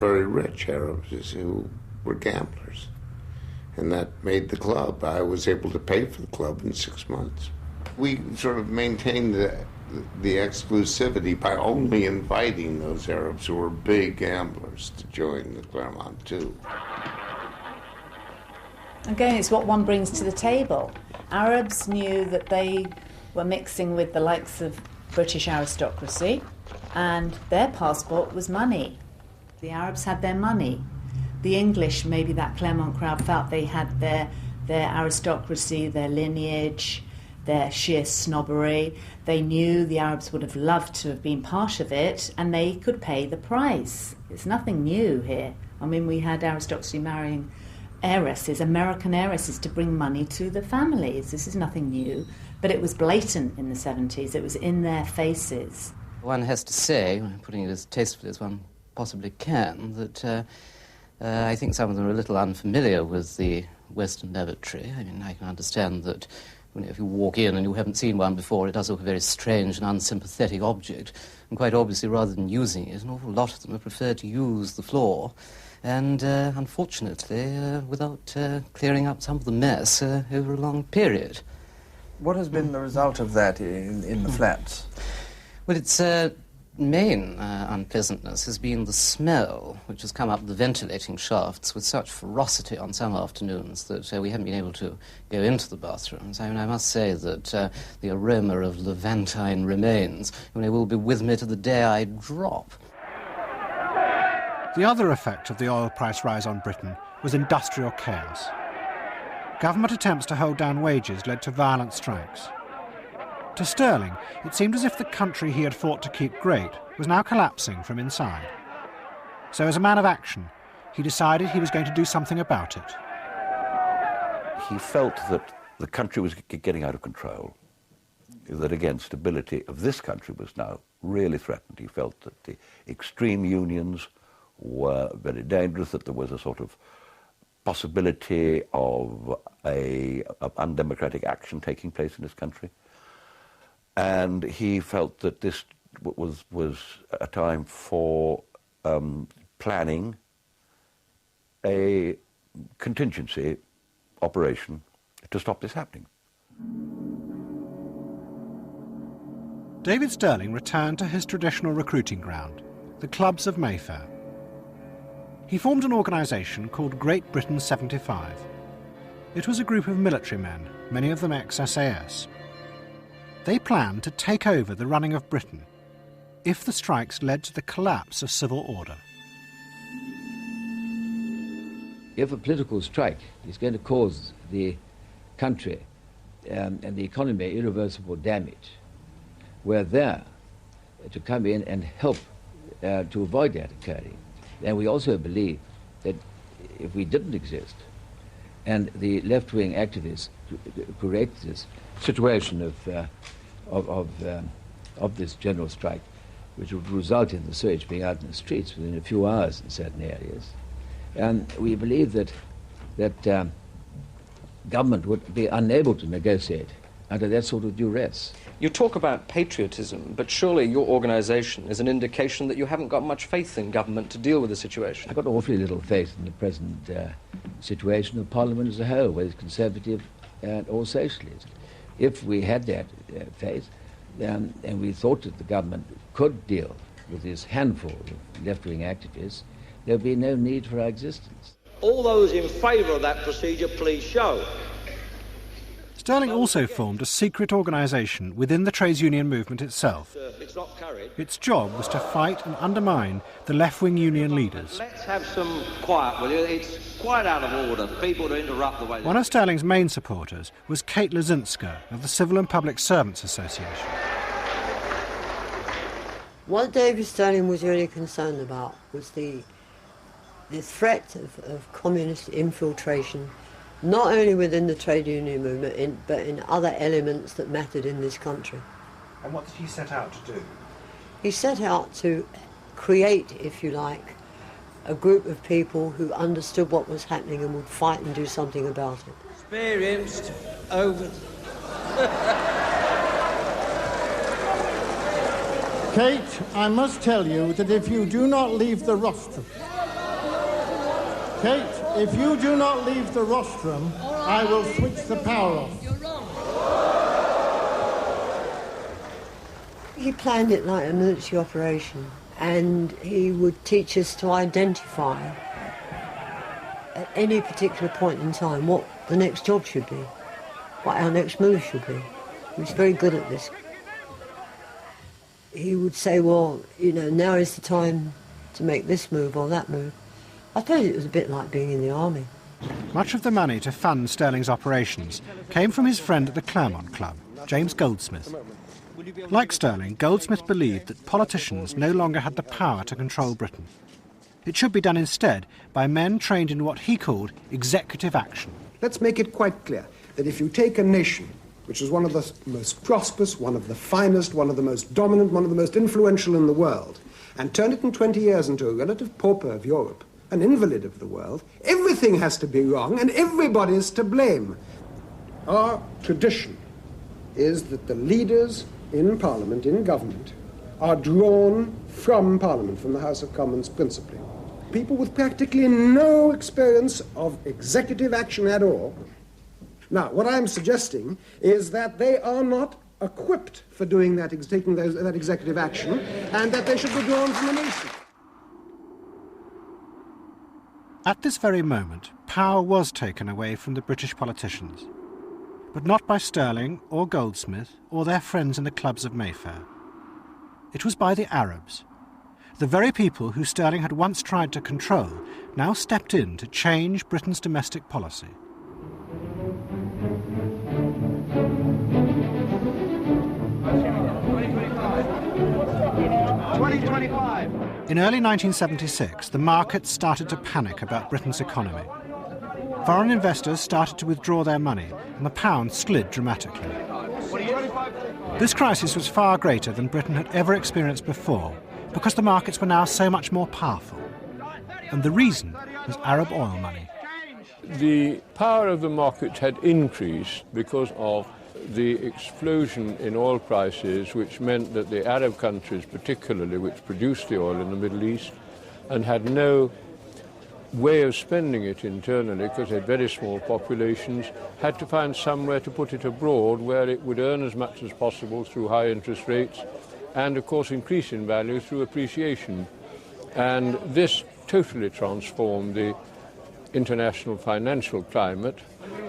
Very rich Arabs who were gamblers. And that made the club. I was able to pay for the club in 6 months. We sort of maintained the exclusivity by only inviting those Arabs who were big gamblers to join the Claremont too. Again, it's what one brings to the table. Arabs knew that they were mixing with the likes of British aristocracy, and their passport was money. The Arabs had their money. The English, maybe that Claremont crowd, felt they had their aristocracy, their lineage, their sheer snobbery. They knew the Arabs would have loved to have been part of it, and they could pay the price. It's nothing new here. I mean, we had aristocracy marrying heiresses, American heiresses, to bring money to the families. This is nothing new, but it was blatant in the 70s. It was in their faces. One has to say, putting it as tastefully as one possibly can, that I think some of them are a little unfamiliar with the Western lavatory. I mean, I can understand that if you walk in and you haven't seen one before, it does look a very strange and unsympathetic object. And quite obviously, rather than using it, an awful lot of them have preferred to use the floor. And unfortunately, without clearing up some of the mess over a long period. What has been the result of that in the flats? Well, its main unpleasantness has been the smell, which has come up the ventilating shafts with such ferocity on some afternoons that we haven't been able to go into the bathrooms. I mean, I must say that the aroma of Levantine remains will be with me to the day I drop. The other effect of the oil price rise on Britain was industrial chaos. Government attempts to hold down wages led to violent strikes. To Sterling, it seemed as if the country he had fought to keep great was now collapsing from inside. So as a man of action, he decided he was going to do something about it. He felt that the country was getting out of control, that again, stability of this country was now really threatened. He felt that the extreme unions were very dangerous, that there was a sort of possibility of undemocratic action taking place in this country. And he felt that this was a time for planning a contingency operation to stop this happening. David Sterling returned to his traditional recruiting ground, the clubs of Mayfair. He formed an organisation called Great Britain 75. It was a group of military men, many of them ex-SAS. They planned to take over the running of Britain if the strikes led to the collapse of civil order. If a political strike is going to cause the country and the economy irreversible damage, we're there to come in and help to avoid that occurring. And we also believe that if we didn't exist and the left-wing activists create this situation of this general strike, which would result in the surge being out in the streets within a few hours in certain areas, and we believe that government would be unable to negotiate under that sort of duress. You talk about patriotism, but surely your organisation is an indication that you haven't got much faith in government to deal with the situation. I've got awfully little faith in the present situation of Parliament as a whole, whether it's Conservative or Socialist. If we had that faith, and we thought that the government could deal with this handful of left-wing activists, there would be no need for our existence. All those in favour of that procedure, please show. Sterling also formed a secret organisation within the trades union movement itself. Its job was to fight and undermine the left-wing union leaders. Let's have some quiet, will you? It's quite out of order, people to interrupt the way... One of Sterling's main supporters was Kate Lazinska of the Civil and Public Servants Association. What David Sterling was really concerned about was the threat of communist infiltration, not only within the trade union movement, but in other elements that mattered in this country. And what did he set out to do? He set out to create, if you like, a group of people who understood what was happening and would fight and do something about it. Experienced over... Kate, I must tell you that if you do not leave the rostrum Kate, if you do not leave the rostrum, I will switch the power off. He planned it like a military operation, and he would teach us to identify at any particular point in time what the next job should be, what our next move should be. He was very good at this. He would say, well, you know, now is the time to make this move or that move. I suppose it was a bit like being in the army. Much of the money to fund Sterling's operations came from his friend at the Claremont Club, James Goldsmith. Like Sterling, Goldsmith believed that politicians no longer had the power to control Britain. It should be done instead by men trained in what he called executive action. Let's make it quite clear that if you take a nation which is one of the most prosperous, one of the finest, one of the most dominant, one of the most influential in the world, and turn it in 20 years into a relative pauper of Europe, an invalid of the world, everything has to be wrong and everybody is to blame. Our tradition is that the leaders in Parliament, in government, are drawn from Parliament, from the House of Commons principally. People with practically no experience of executive action at all. Now, what I'm suggesting is that they are not equipped for doing that, taking that executive action, and that they should be drawn from the nation. At this very moment, power was taken away from the British politicians, but not by Sterling or Goldsmith or their friends in the clubs of Mayfair. It was by the Arabs. The very people who Sterling had once tried to control now stepped in to change Britain's domestic policy. In early 1976, the markets started to panic about Britain's economy. Foreign investors started to withdraw their money, and the pound slid dramatically. This crisis was far greater than Britain had ever experienced before, because the markets were now so much more powerful. And the reason was Arab oil money. The power of the markets had increased because of the explosion in oil prices, which meant that the Arab countries, particularly, which produced the oil in the Middle East, and had no way of spending it internally because they had very small populations, had to find somewhere to put it abroad where it would earn as much as possible through high interest rates and, of course, increase in value through appreciation. And this totally transformed the international financial climate,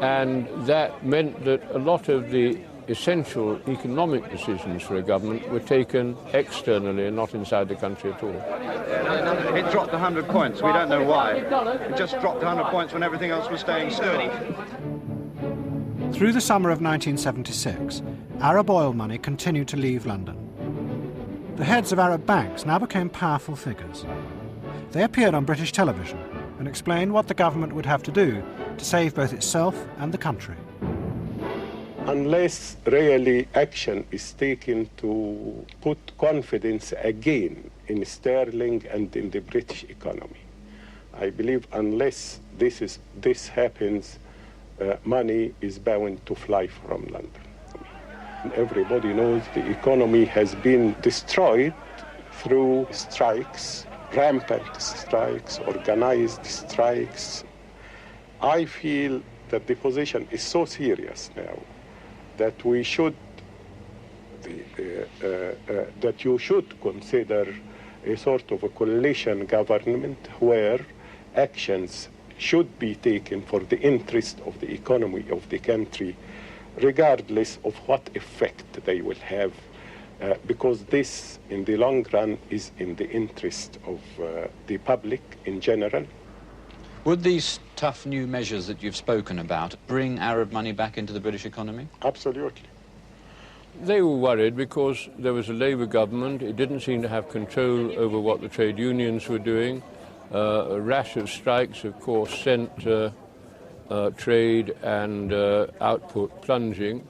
and that meant that a lot of the essential economic decisions for a government were taken externally and not inside the country at all. It dropped 100 points. We don't know why. It just dropped 100 points when everything else was staying sturdy. Through the summer of 1976, Arab oil money continued to leave London. The heads of Arab banks now became powerful figures. They appeared on British television and explained what the government would have to do to save both itself and the country. Unless really action is taken to put confidence again in sterling and in the British economy, I believe unless this happens, money is bound to fly from London. Everybody knows the economy has been destroyed through strikes, rampant strikes, organized strikes. I feel that the position is so serious now that we should, that you should consider a sort of a coalition government where actions should be taken for the interest of the economy of the country, regardless of what effect they will have, because this, in the long run, is in the interest of the public in general. Would these tough new measures that you've spoken about bring Arab money back into the British economy? Absolutely. They were worried because there was a Labour government. It didn't seem to have control over what the trade unions were doing. A rash of strikes, of course, sent trade and output plunging.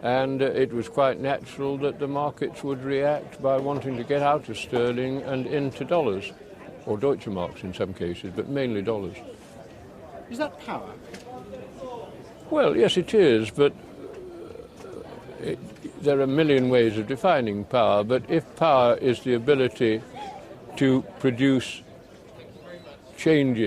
And it was quite natural that the markets would react by wanting to get out of sterling and into dollars, or Deutsche Marks in some cases, but mainly dollars. Is that power? Well, yes, it is, but there are a million ways of defining power, but if power is the ability to produce changes